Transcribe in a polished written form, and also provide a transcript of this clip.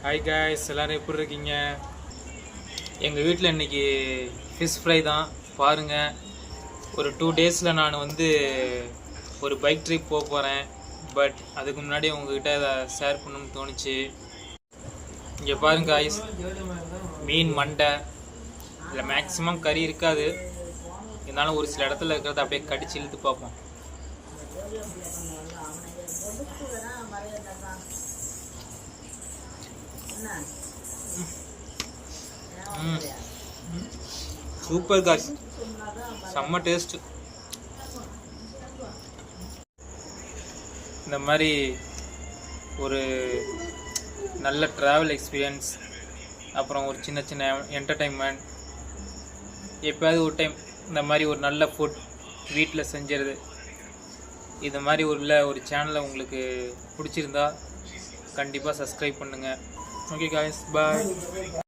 Hi guys, எல்லோரும் எப்படி இருக்கீங்க? எங்கள் வீட்டில் இன்றைக்கி ஃபிஷ் ஃப்ரை தான். பாருங்கள், ஒரு 2 டேஸில் நான் ஒரு பைக் ட்ரிப் போக போகிறேன். பட் அதுக்கு முன்னாடி உங்ககிட்ட அதை ஷேர் பண்ணணும்னு தோணுச்சு. இங்கே பாருங்க காய்ஸ், மீன் மண்டை இதில் மேக்ஸிமம் கறி இருக்காது. இருந்தாலும் ஒரு சில இடத்துல இருக்கிறத அப்படியே கடிச்சு இழுத்து பார்ப்போம். சூப்பர் காய்ஸ், செம்ம டேஸ்ட். இந்த மாதிரி ஒரு நல்ல ட்ராவல் எக்ஸ்பீரியன்ஸ், அப்புறம் ஒரு சின்ன சின்ன என்டர்டைன்மெண்ட், எப்போயாவது ஒரு டைம் இந்த மாதிரி ஒரு நல்ல ஃபுட் வீட்டில் செஞ்சிருது. இது மாதிரி ஒரு சேனலை உங்களுக்கு பிடிச்சிருந்தா கண்டிப்பாக சப்ஸ்கிரைப் பண்ணுங்கள். ஓகே காய்ஸ், பாய்.